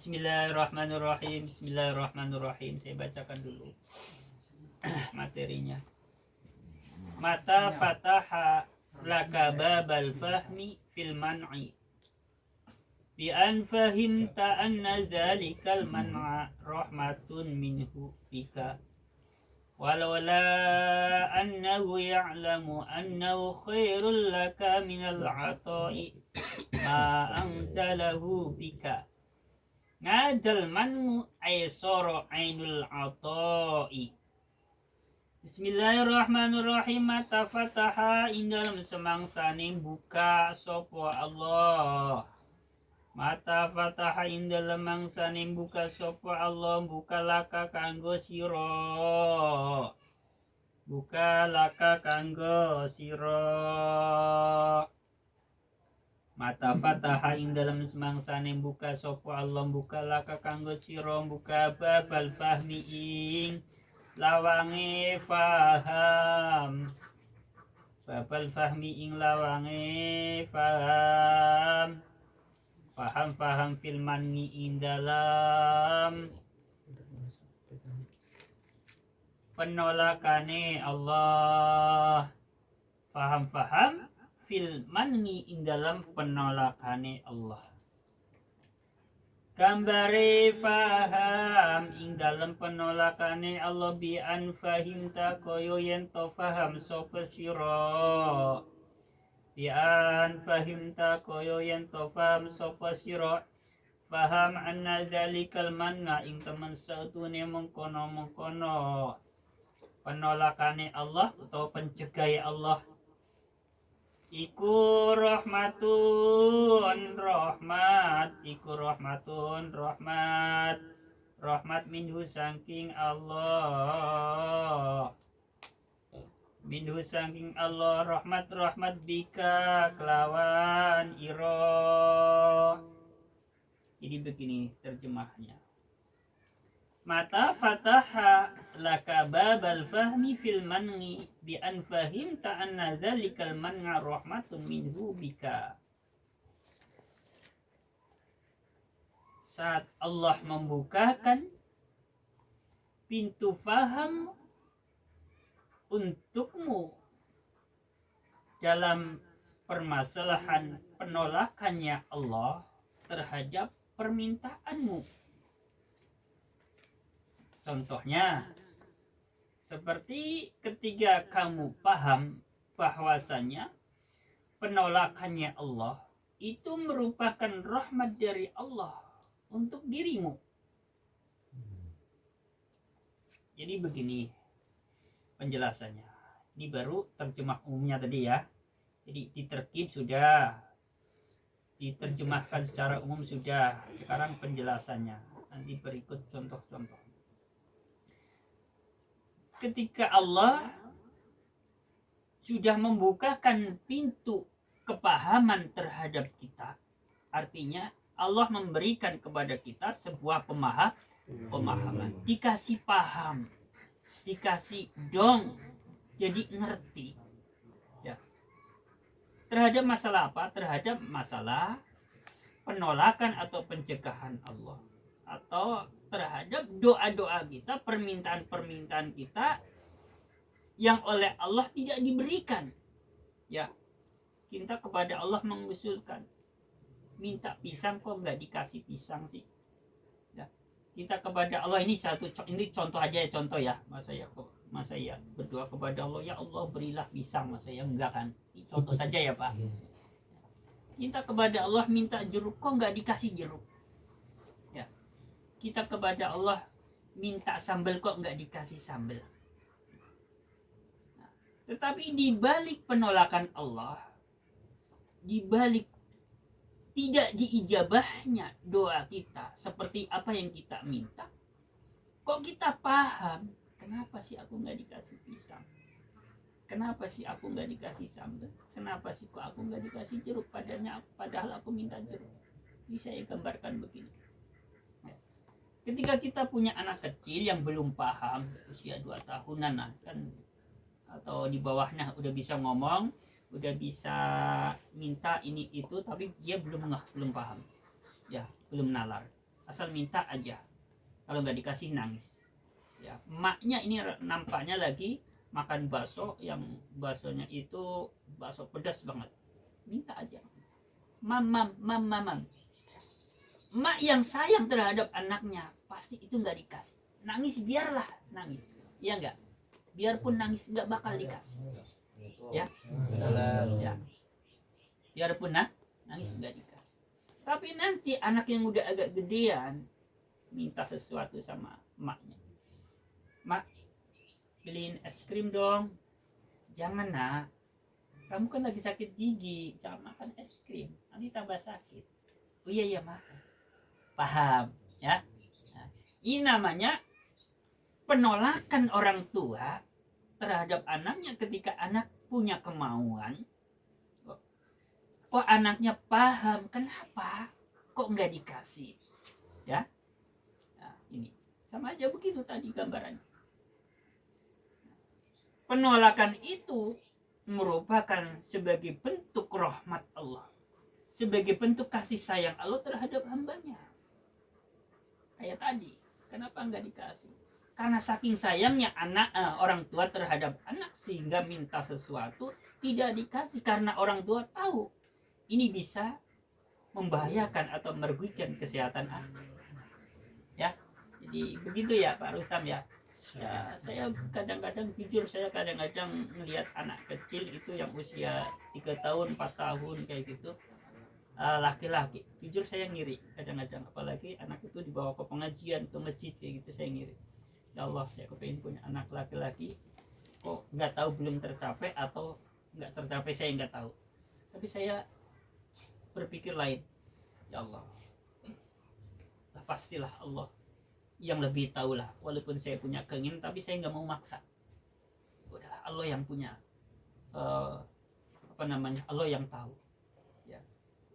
Bismillahirrahmanirrahim. Bismillahirrahmanirrahim. Saya bacakan dulu materinya. Mata fataha laka babal fahmi fil man'i bi an fahimta anna zalikal man'a rahmatun minhu bika walawala annahu ya'lamu annahu khairul laka minal ata'i ma anzalahu bika ngadal manmu aysara ainul ata'i. Bismillahirrahmanirrahim. Mata fataha indal semangsane buka sapa Allah. Mata fataha indal mangsane buka sapa Allah, buka laka kanggo sira. Buka laka kanggo sira. Mata fataha ing dalam semangsane buka sapa Allah, buka laka kanggo sira, buka babal fahmi ing lawange faham. Babal fahmi ing lawange faham. Faham fil manni ing dalam penolakane Allah. Faham fil manni ing dalam penolakane Allah. Gambare faham ing dalam penolakane Allah bi an fahimta koyo yen to faham sapa sira. Bi an fahimta koyo yen to faham sapa sira. Faham anna zalikal manna ing temen satune mengkono-mengkono penolakane Allah atau pencegahe Allah iku rahmatun rahmat, iku rahmatun rahmat minhu saking Allah, minhu saking Allah, rahmat bika kelawan iro. Jadi begini terjemahnya. Mata fataha laka babal fahmi fil man'i bi an fahimta anna zalikal man'a rahmatun minhu bika. Saat Allah membukakan pintu faham untukmu dalam permasalahan penolakannya Allah terhadap permintaanmu. Contohnya, seperti ketika kamu paham bahwasanya penolakannya Allah itu merupakan rahmat dari Allah untuk dirimu. Jadi begini penjelasannya. Ini baru terjemah umumnya tadi ya. Jadi diterkib sudah, diterjemahkan secara umum sudah. Sekarang penjelasannya. Nanti berikut contoh-contoh. Ketika Allah sudah membukakan pintu kepahaman terhadap kita, artinya Allah memberikan kepada kita sebuah pemahaman, dikasih paham, dikasih dong, jadi ngerti ya. Terhadap masalah apa? Terhadap masalah penolakan atau pencegahan Allah, atau terhadap doa-doa kita, permintaan-permintaan kita yang oleh Allah tidak diberikan. Ya, kita kepada Allah mengusulkan, minta pisang kok nggak dikasih pisang sih? Ya, kita kepada Allah ini contoh aja ya, contoh ya. Masa ya berdoa kepada Allah, ya Allah berilah pisang, masa ya enggak kan? Contoh saja ya Pak. Kita kepada Allah minta jeruk kok nggak dikasih jeruk. Kita kepada Allah minta sambal kok nggak dikasih sambal. Nah, tetapi di balik penolakan Allah, di balik tidak diijabahnya doa kita seperti apa yang kita minta, kok kita paham kenapa sih aku nggak dikasih pisang, kenapa sih aku nggak dikasih sambal, kenapa sih kok aku nggak dikasih jeruk padahal aku minta jeruk. Ini saya gambarkan begini. Ketika kita punya anak kecil yang belum paham, usia 2 tahunan lah kan, atau di bawahnya udah bisa ngomong, udah bisa minta ini itu, tapi dia belum paham, ya belum nalar. asal minta aja. Kalau nggak dikasih nangis. Ya, emaknya ini nampaknya lagi makan bakso, yang baksonya itu bakso pedas banget. Minta aja. Mam. Emak yang sayang terhadap anaknya pasti itu nggak dikasih. Nangis biarlah nangis. Iya nggak? Biarpun nangis nggak bakal dikasih. Ya. Ya. Biarpun nangis nggak dikasih. Tapi nanti anak yang udah agak gedean minta sesuatu sama emaknya. Mak, beliin es krim dong. Jangan nak, kamu kan lagi sakit gigi, jangan makan es krim, nanti tambah sakit. Oh iya mak, paham ya. Nah, ini namanya penolakan orang tua terhadap anaknya ketika anak punya kemauan. Kok anaknya paham, kenapa kok nggak dikasih, ya? Nah, ini sama aja begitu tadi gambarannya. Penolakan itu merupakan sebagai bentuk rahmat Allah, sebagai bentuk kasih sayang Allah terhadap hambanya. Kayak tadi, kenapa nggak dikasih? Karena saking sayangnya orang tua terhadap anak sehingga minta sesuatu tidak dikasih karena orang tua tahu ini bisa membahayakan atau merugikan kesehatan anak. Ya, jadi begitu ya Pak Rustam ya. Ya, saya kadang-kadang jujur, saya kadang-kadang melihat anak kecil itu yang usia 3 tahun, 4 tahun kayak gitu, laki-laki, jujur saya ngiri kadang-kadang, apalagi anak itu dibawa ke pengajian, ke masjid kayak gitu, saya ngiri. Ya Allah, saya kepengen punya anak laki-laki, kok nggak tahu belum tercapai atau nggak tercapai, saya nggak tahu. Tapi saya berpikir lain, ya Allah, pastilah Allah yang lebih tahu lah. Walaupun saya punya keinginan, tapi saya nggak mau maksa. Udah Allah yang punya, Allah yang tahu. Ya,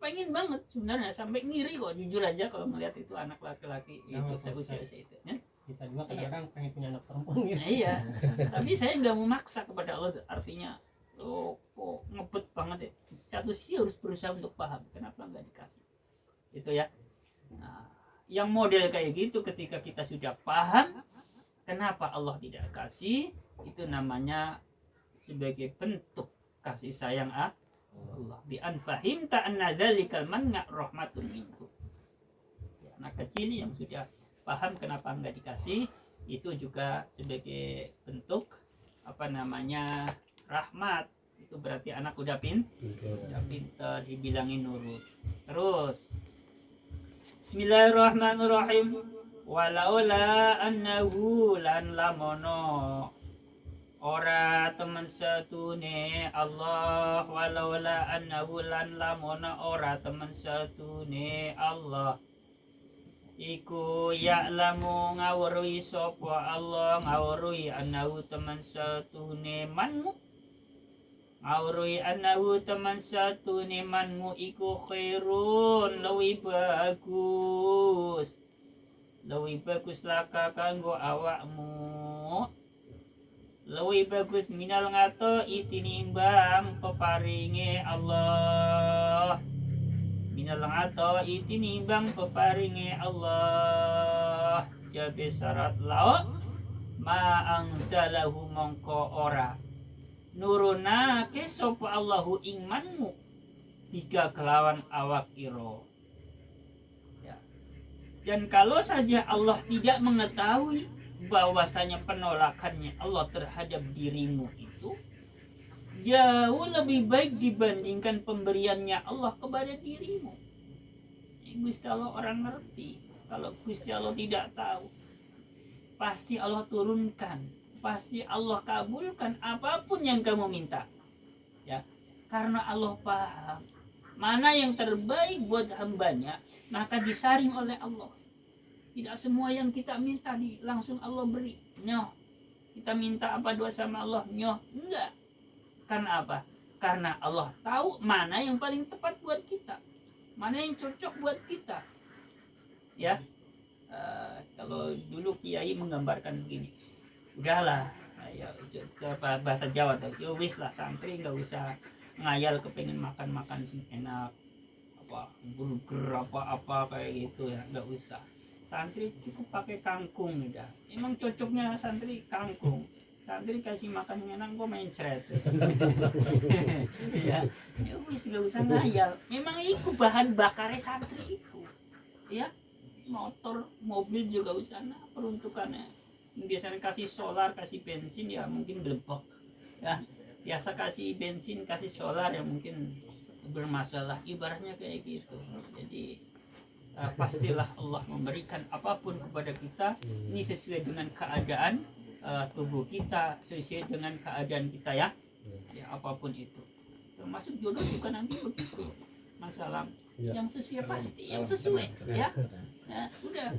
pengen banget sebenarnya, sampai ngiri kok jujur aja kalau melihat itu anak laki-laki itu seusia itu. Ya? Kita juga kadang-kadang pengen punya anak perempuan gitu. Nah, iya, tapi saya nggak mau maksa kepada Allah. Artinya, kok ngebet banget ya. Satu sisi harus berusaha untuk paham, kenapa nggak dikasih. Itu ya. Nah, yang model kayak gitu ketika kita sudah paham kenapa Allah tidak kasih, itu namanya sebagai bentuk kasih sayang Allah. Bi an fahimta anna dzalikal man'a rahmatun minhu. Anak kecil yang sudah paham kenapa enggak dikasih, itu juga sebagai bentuk rahmat. Itu berarti anak udah pintar, dibilangin nurut. Terus Bismillahirrahmanirrahim. Walaula annahu lan lamono ora temen satune Allah, walaula annahu lan lamono ora temen satune Allah, iku ya'lamu ngawruhi sapa Allah, ngawruhi annahu temen satune manmu, ngawruhi annahu temen satune manmu iku khairun, luwih bagus laka kanggo awakmu, luwih bagus minal ngato itinimbang peparinge Allah, minal ngato itinimbang peparinge Allah, jabe syarat lao ma'angzalahu mongko ora nurunake sapa Allahu ing manmu bika kelawan awak iro. Ya. Dan kalau saja Allah tidak mengetahui bahwasanya penolakannya Allah terhadap dirimu itu jauh lebih baik dibandingkan pemberiannya Allah kepada dirimu. Gusti Allah orang ngerti. Kalau Gusti Allah tidak tahu, pasti Allah turunkan, pasti Allah kabulkan apapun yang kamu minta. Ya, karena Allah paham mana yang terbaik buat hambanya, maka disaring oleh Allah. Tidak semua yang kita minta langsung Allah beri. Nyoh, kita minta apa doa sama Allah? Nyoh, enggak. Karena apa? Karena Allah tahu mana yang paling tepat buat kita, mana yang cocok buat kita. Ya, kalau dulu kiai menggambarkan begini, udahlah, ya, bahasa Jawa tuh, yo wis lah, santri nggak usah ngayal kepengen makan enak, apa burger apa kayak gitu ya, nggak usah. santri cukup pakai kangkung udah. Emang cocoknya santri kangkung. Santri kasih makan yang enak, gue main ceret. Ya, ya wis gak usah ngayal. Memang itu bahan bakarnya santri itu. Ya, motor, mobil juga usana peruntukannya. Biasanya kasih solar, kasih bensin ya mungkin gelebok. Ya, biasa kasih bensin, kasih solar ya mungkin bermasalah. Ibaratnya kayak gitu. Jadi pastilah Allah memberikan apapun kepada kita ini sesuai dengan keadaan tubuh kita, sesuai dengan keadaan kita ya, apapun itu, termasuk jodoh juga nanti begitu, masalah yang sesuai pasti, yang sesuai ya, udah,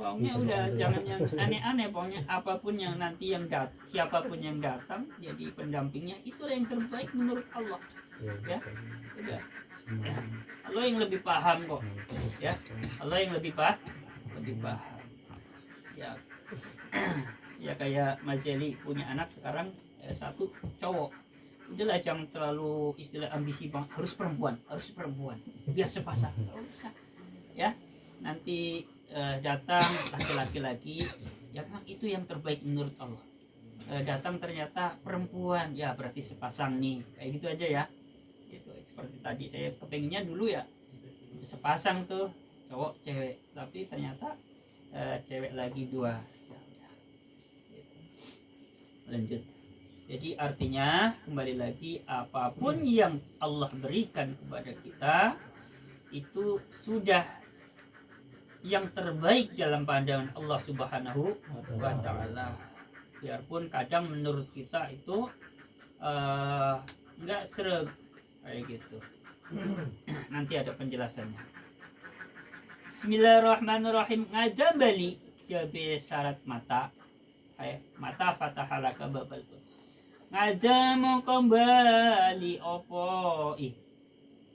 pokoknya udah jangan yang aneh-aneh, pokoknya apapun yang nanti yang siapapun yang datang jadi pendampingnya itulah yang terbaik menurut Allah, ya, udah, ya. Allah yang lebih paham kok, ya, Allah yang lebih paham, ya. Ya kayak Mas Jeli punya anak sekarang satu cowok, udahlah jangan terlalu istilah ambisi bang, harus perempuan biar sepasang, nggak usah ya, nanti datang laki-laki lagi ya memang itu yang terbaik menurut Allah, datang ternyata perempuan ya berarti sepasang nih, kayak gitu aja ya, gitu. Seperti tadi saya kepengennya dulu ya sepasang tuh cowok cewek, tapi ternyata cewek lagi dua. Lanjut. Jadi artinya kembali lagi apapun yang Allah berikan kepada kita itu sudah yang terbaik dalam pandangan Allah Subhanahu wa taala. Biarpun kadang menurut kita itu enggak sereg kayak gitu. Nanti ada penjelasannya. Bismillahirrahmanirrahim. Ngada bali jabe syarat mata. Mata fatahalaka babal pun ngada mau kembali opo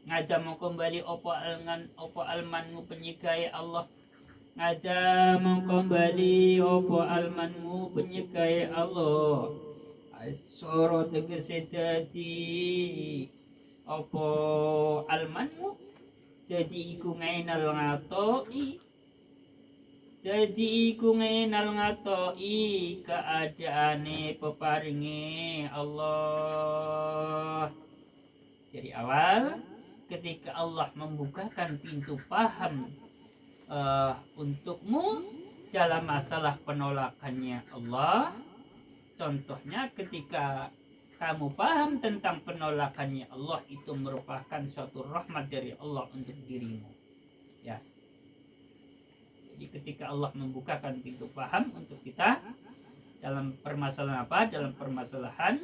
ngada mau kembali opo almanmu penyikai Allah, ngada mau kembali opo almanmu penyikai Allah, soro tegese dadi opo almanmu jadi iku ngainal ngatoi, jadi iku ngenal ngatoi keadaane peparinge Allah. Dari awal ketika Allah membukakan pintu paham untukmu dalam masalah penolakannya Allah, contohnya ketika kamu paham tentang penolakannya Allah itu merupakan suatu rahmat dari Allah untuk dirimu, ya. Jadi ketika Allah membukakan pintu paham untuk kita dalam permasalahan apa? Dalam permasalahan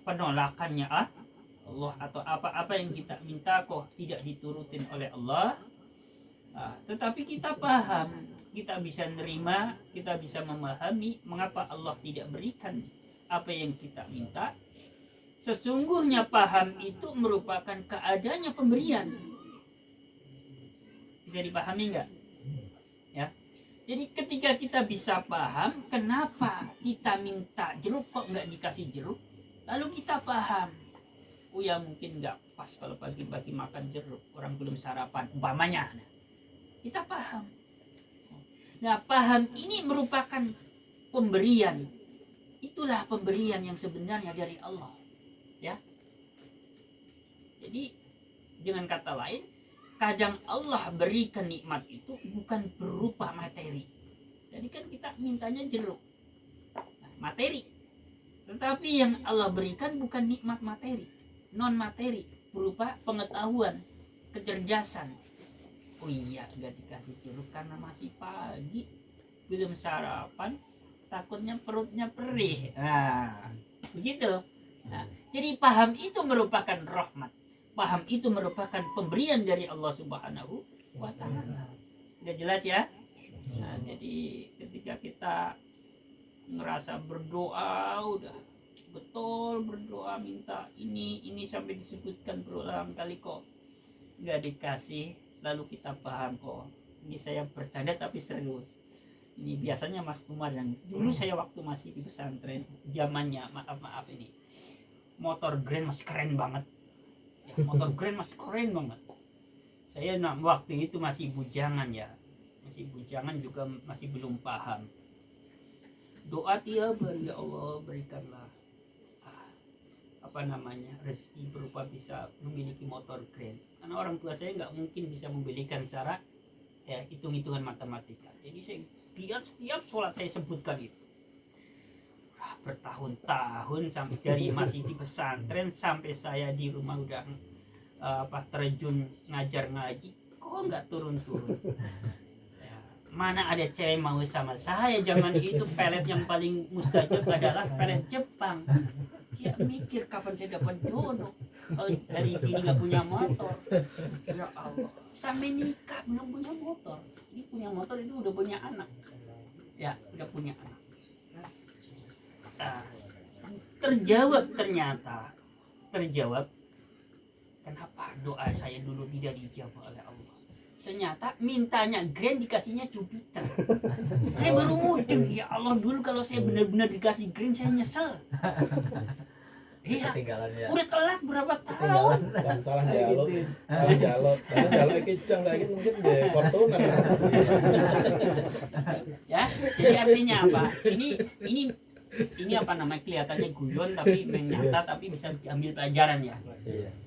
penolakannya Allah atau apa-apa yang kita minta kok tidak diturutin oleh Allah. Tetapi kita paham, kita bisa nerima, kita bisa memahami mengapa Allah tidak berikan apa yang kita minta. Sesungguhnya paham itu merupakan keadaannya pemberian. Bisa dipahami enggak? Ya. Jadi ketika kita bisa paham kenapa kita minta jeruk kok nggak dikasih jeruk, lalu kita paham, oh ya mungkin nggak pas kalau pagi-pagi makan jeruk, orang belum sarapan umpamanya. Nah, kita paham. Nah paham ini merupakan pemberian, itulah pemberian yang sebenarnya dari Allah, ya. Jadi dengan kata lain, kadang Allah berikan nikmat itu bukan berupa materi. Jadi kan kita mintanya jeruk, materi. Tetapi yang Allah berikan bukan nikmat materi, non materi, berupa pengetahuan, kecerdasan. Oh iya, nggak dikasih jeruk karena masih pagi, belum sarapan, takutnya perutnya perih. Nah, begitu. Nah, jadi paham itu merupakan rahmat. Paham itu merupakan pemberian dari Allah Subhanahu wa taala. Udah jelas ya? Nah, jadi ketika kita ngerasa berdoa udah betul berdoa minta ini sampai disebutkan berulang kali kok nggak dikasih, lalu kita paham kok ini saya bercanda tapi serius. Ini biasanya Mas Umar yang dulu saya waktu masih di pesantren zamannya maaf ini motor Grand masih keren banget. Ya, motor Grand masih keren banget. Saya waktu itu masih bujangan ya. masih bujangan juga masih belum paham. Doa tiap hari, ya Allah berikanlah rezeki berupa bisa memiliki motor grand, karena orang tua saya nggak mungkin bisa membelikan secara hitung-hitungan matematika. Jadi saya lihat setiap sholat saya sebutkan itu bertahun-tahun, sampai dari masih di pesantren sampai saya di rumah udah terjun ngajar ngaji, kok nggak turun-turun. Mana ada cewek mau sama saya zaman itu. Pelet yang paling mustajab adalah pelet Jepang. Dia mikir kapan saya dapat jodoh. Dari ini nggak punya motor, ya Allah, sampai nikah belum punya motor. Ini punya motor itu udah punya anak, ya udah punya anak. Terjawab kenapa doa saya dulu tidak dijawab oleh Allah. Ternyata mintanya grand dikasihnya Jupiter. Saya baru mudeng, ya Allah, dulu kalau saya benar-benar dikasih grand saya nyesel. Iya, udah telat berapa tahun. Salah jalur, karena jalur kecang lagi mungkin di Fortuner. Ya, jadi artinya apa? Ini apa namanya, kelihatannya guyon tapi menyata, tapi bisa diambil pelajaran ya.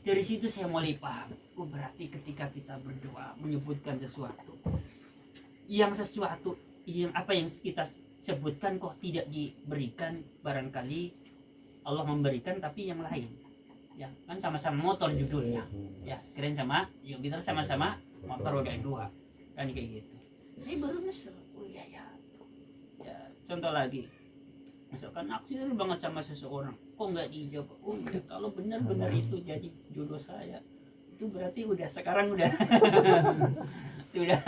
Dari situ saya mulai paham. Berarti ketika kita berdoa menyebutkan sesuatu yang apa yang kita sebutkan kok tidak diberikan, barangkali Allah memberikan tapi yang lain. Ya, kan sama-sama motor judulnya. Ya, keren sama Jupiter sama-sama motor roda 2. Kan kayak gitu. Saya baru nyesel. Oh iya ya. Ya, contoh lagi. Misalkan naksir banget sama seseorang, kok nggak dijawab? Oh ya, kalau benar-benar itu jadi jodoh saya, itu berarti sekarang udah sudah.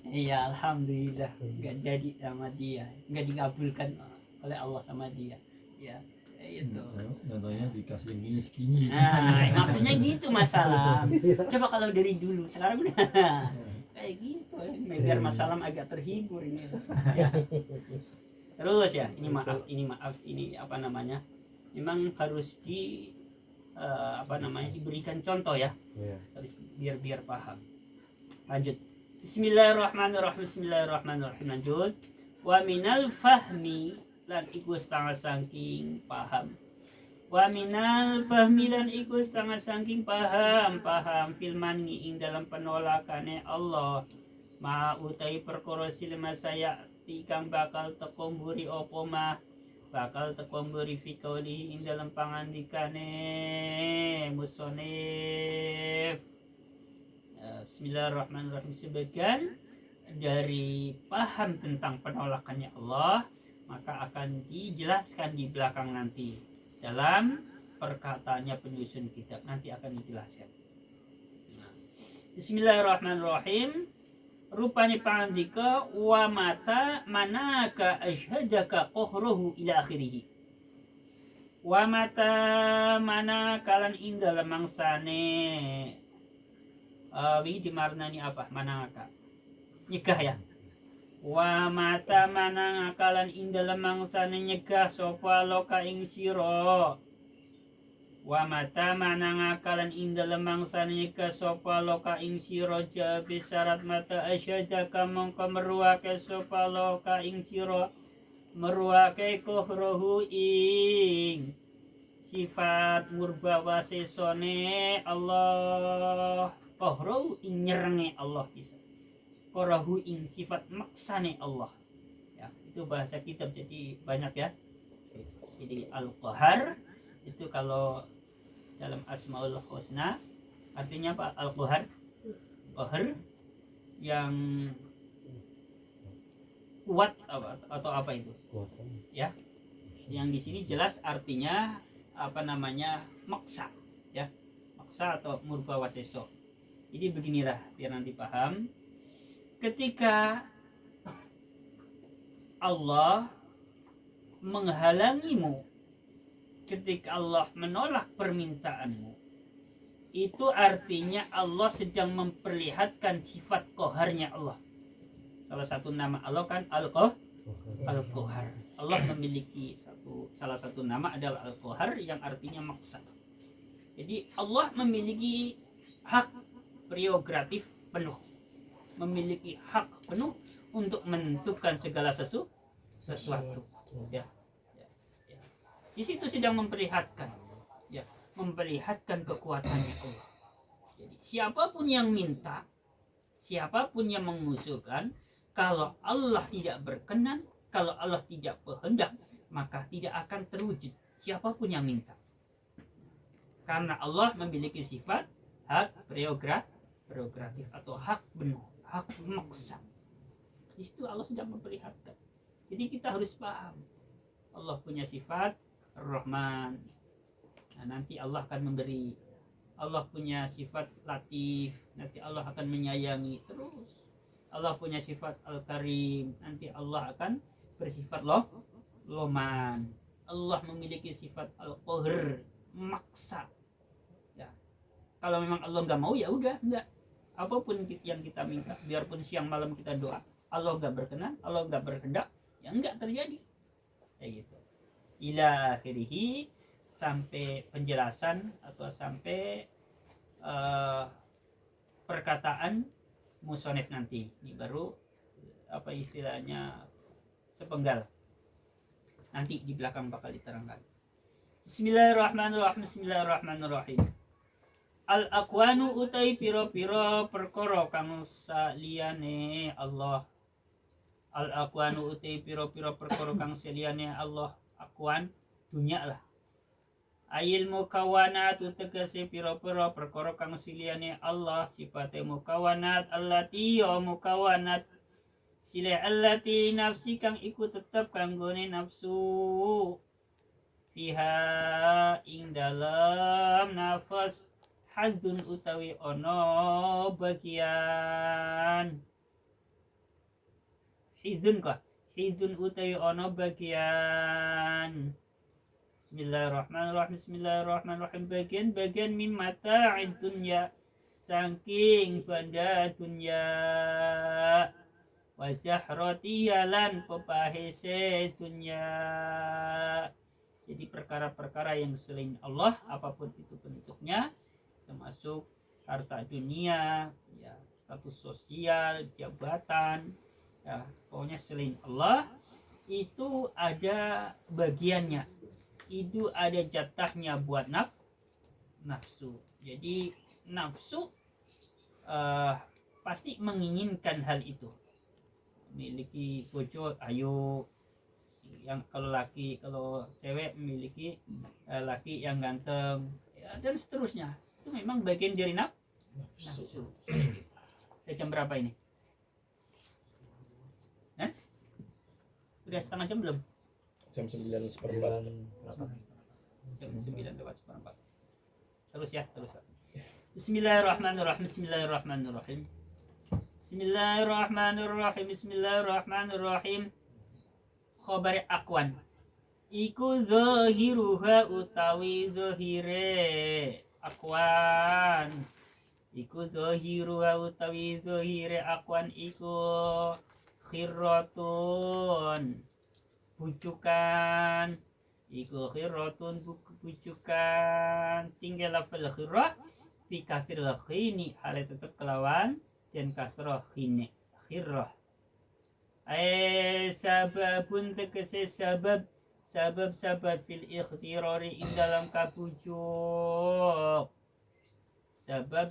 Iya, alhamdulillah nggak jadi sama dia, nggak dikabulkan oleh Allah sama dia. Ya, itu. Contohnya dikasih gini. Nah, maksudnya gitu masalah. Coba kalau dari dulu, sekarang udah kayak gitu. Biar masalah agak terhibur ini. Ya. Terus ya, ini apa namanya? Memang harus diberikan contoh ya. Harus biar paham. Lanjut. Bismillahirrahmanirrahim. Lanjut. Wa minal fahmi lan iku setengah saking paham. Wa minal fahmi lan iku setengah saking paham filman ing dalam penolakane Allah. Ma utai perkara silma saya kang bakal teko mburi apa mah, bakal teko mburi fikoli ing dalam pangandikane musonif. Bismillahirrahmanirrahim. Sebagian dari paham tentang penolakannya Allah maka akan dijelaskan di belakang nanti dalam perkataannya penyusun kitab, nanti akan dijelaskan. Bismillahirrahmanirrahim. Rupanya pangandika wa mata manaka asyhadaka qahruhu ila akhirih. Wa mata mana kalan inda lemangsane dimarnani apa? Manaka nyegah ya. Wa mata mana kalan inda lemangsane nyegah sapa loka ing sira. Wa mata manang akalan inda lemangsane ka sapa loka ing sira jabe syarat mata asyadaka mongko meruake sapa loka ing sira meruake kohrohu ing sifat murba wasesone Allah, kohrohu ing nyerenge Allah bisa, kohrohu ing sifat maksane Allah ya. Itu bahasa kitab jadi banyak ya. Jadi Al-Qahar itu kalau dalam Asmaul Husna artinya apa? Al-Qahar, qahar yang kuat atau apa itu? Ya. Yang di sini jelas artinya apa namanya? Maksa, ya. Maksa atau murba waseso. Jadi beginilah biar nanti paham. Ketika Allah menghalangimu, ketika Allah menolak permintaanmu, itu artinya Allah sedang memperlihatkan sifat qaharnya Allah. Salah satu nama Allah kan Al-Qahar. Allah memiliki salah satu nama adalah Al-Qahar yang artinya maksa. Jadi Allah memiliki hak prerogatif penuh memiliki hak penuh untuk menentukan segala sesuatu. Ya. Di situ sedang memperlihatkan, ya, memperlihatkan kekuatannya Allah. Jadi siapapun yang minta, siapapun yang mengusulkan, kalau Allah tidak berkenan, kalau Allah tidak berkehendak, maka tidak akan terwujud siapapun yang minta. Karena Allah memiliki sifat hak prerogatif atau hak penuh, hak maksa. Di situ Allah sedang memperlihatkan. Jadi kita harus paham, Allah punya sifat Ar-Rahman. Nah, nanti Allah akan memberi. Allah punya sifat Latif, nanti Allah akan menyayangi terus. Allah punya sifat Al-Karim, nanti Allah akan bersifat Loman. Allah memiliki sifat Al-Qahr, maksa. Ya. Kalau memang Allah nggak mau, ya udah nggak. Apapun yang kita minta, biarpun siang malam kita doa, Allah nggak berkenan, Allah nggak berkehendak, ya nggak terjadi. Kayak gitu. Ila akhirih, sampai penjelasan atau sampai perkataan musonef nanti. Ini baru apa istilahnya sepenggal. Nanti di belakang bakal diterangkan. Bismillahirrahmanirrahim. Bismillahirrahmanirrahim. Al-aqwanu utai piro-piro perkara kang saliyane Allah. Al-aqwanu utai piro-piro perkara kang saliyane Allah. Aqwan dunya lah. Ayil mukawanat tegese piro-piro perkara kang saliyane Allah, sifate mukawanat allati ya mukawanat sile allati nafsi kang iku tetep kanggone nafsu fiha ing dalam nafas hazun utawi ono bagian hizun utawi ono bagian. Bismillahirrahmanirrahim. Bismillahirrahmanirrahim. Bagian min mata'id dunya, saking benda dunya, wa zahrati lan pepahese dunya. Jadi perkara-perkara yang selain Allah, apapun itu bentuknya, termasuk harta dunia, ya, status sosial, jabatan, ya, pokoknya selain Allah itu ada bagiannya, itu ada jatahnya buat nafsu. Jadi nafsu pasti menginginkan hal itu, memiliki bojo, ayo, yang kalau laki, kalau cewek memiliki laki yang ganteng, ya, dan seterusnya. Itu memang bagian dari nafsu. Jam berapa ini? Udah setengah jam belum? Jam 9:15. Jam 9:04. Terus ya, terus. Bismillahirrahmanirrahim. Bismillahirrahmanirrahim. Bismillahirrahmanirrahim. Bismillahirrahmanirrahim. Khabar akwan iku zahiruha utawi zahire akwan, iku zahiruha utawi zahire akwan iku khirratun bujukan, iku khirratun bujukan. Tinggal lafal khirrat bi kasril khini, hal tetep kelawan dan kasrah khini, khirrah. Sababun tegese sabab fil ikhtirari ing dalam kabujuk, sabab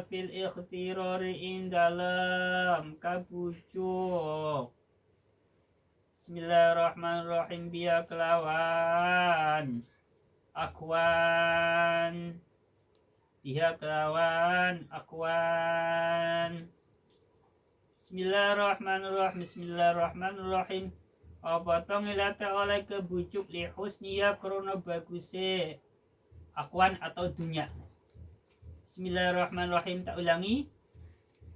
fil ikhtirari ing dalam kabujuk. Bismillahirrahmanirrahim. Biya kelawan akwan, biya kelawan akwan. Bismillahirrahmanirrahim. Bismillahirrahmanirrahim. Apa to ngilate oleh kebujuk li husniya krana baguse akwan atau dunya. Bismillahirrahmanirrahim. Tak ulangi.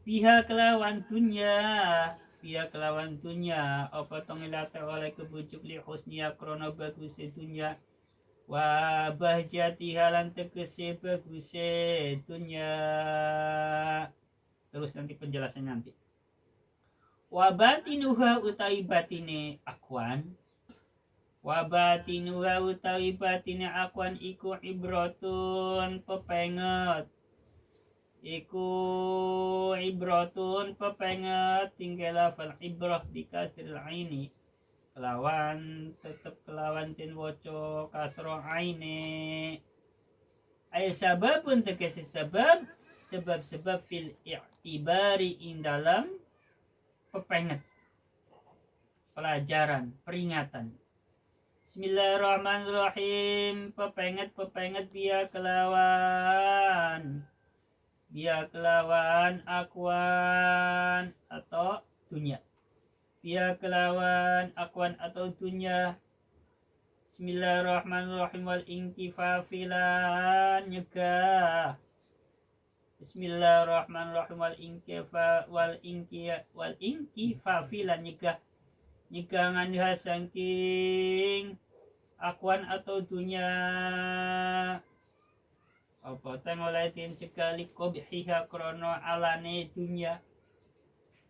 Biha kelawan dunya, biha kelawan dunya. Apa to ngilate oleh kebujuk li husniya krana baguse dunya. Wa bahjati halan tegese baguse dunya. Terus nanti penjelasannya nanti. Wa batinuha utawi batine akwan, wa batinuha utawi batine akwan iku ibratun pepenget, iku ibratun pepenget tinggal fal ibrah dikasril aini kelawan tetep kelawan tin waca kasra aine ay sababun tegese sebab fil i'tibari ing dalam pepenget pelajaran peringatan. Bismillahirrahmanirrahim. Pepenget biya kelawan akwan atau dunia. Biya kelawan akwan atau dunia. Bismillahirrahmanirrahim wal inkifafilan nyegah. Bismillahirrahmanirrahim wal inkifafilan nyegah. Nyegangan sangking akwan atau dunia apa tengolatin sekali qobhiha krono alane dunia.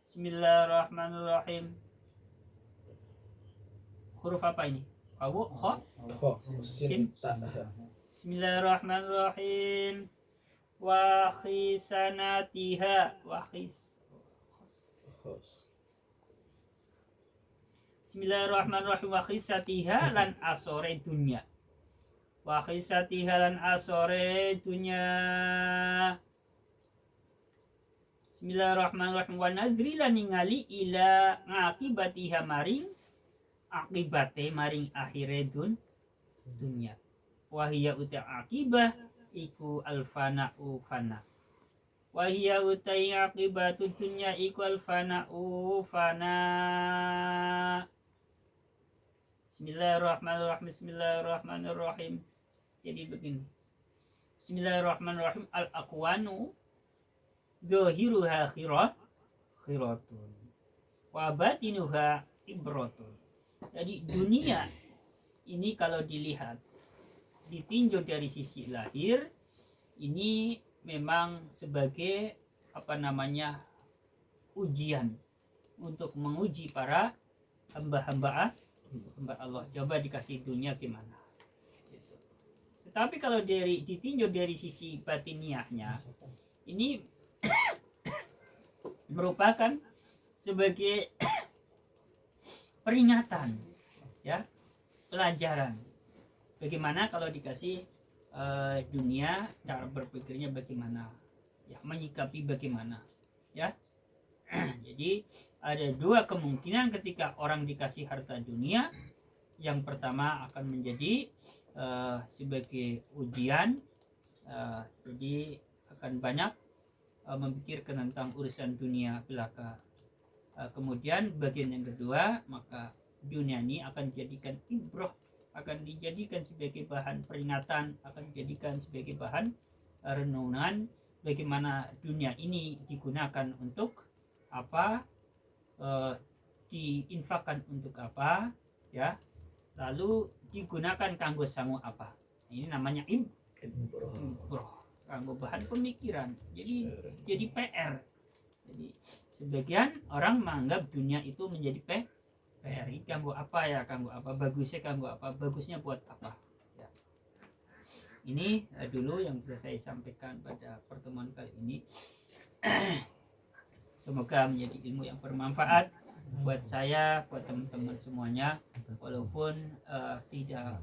Bismillahirrahmanirrahim. Huruf apa ini? Awu, kha, Sin, ta. Bismillahirrahmanirrahim. Wa khisanatiha Bismillahirrahmanirrahim. Wa khisatiha lan asore dunya. Wa khisatiha lan asore dunya. Bismillahirrahmanirrahim. Wa nadri lan ningali ila ngakibatiha maring akibate maring akhire dunya. Wa hiya uta akibah iku alfana'u fana. Wa hiya utai akibatu dunya iku alfana'u fana. Bismillahirrahmanirrahim. Jadi begini. Bismillahirrahmanirrahim. Al-aqwanu zahiruha khiratun wa batinuha ibratun. Jadi dunia ini kalau dilihat ditinjau dari sisi lahir ini memang sebagai ujian untuk menguji para hamba Allah. Coba dikasih dunia gimana gitu. Tetapi kalau ditinjau dari sisi batiniahnya ini merupakan sebagai peringatan ya, pelajaran bagaimana kalau dikasih dunia cara berpikirnya bagaimana ya, menyikapi bagaimana ya. Jadi ada dua kemungkinan ketika orang dikasih harta dunia. Yang pertama akan menjadi sebagai ujian, jadi akan banyak memikirkan tentang urusan dunia belaka. Kemudian bagian yang kedua, maka dunia ini akan dijadikan ibrah, akan dijadikan sebagai bahan peringatan, akan dijadikan sebagai bahan renungan bagaimana dunia ini digunakan untuk apa, diinfakkan untuk apa ya, lalu digunakan kanggo sangu apa. Ini namanya ibrah, kanggo bahan pemikiran. Jadi PR. Jadi sebagian orang menganggap dunia itu menjadi PR. Kanggo apa ya, kanggo apa, bagusnya kanggo apa, bagusnya buat apa ya. Ini dulu yang bisa saya sampaikan pada pertemuan kali ini. Semoga menjadi ilmu yang bermanfaat buat saya, buat teman-teman semuanya, walaupun tidak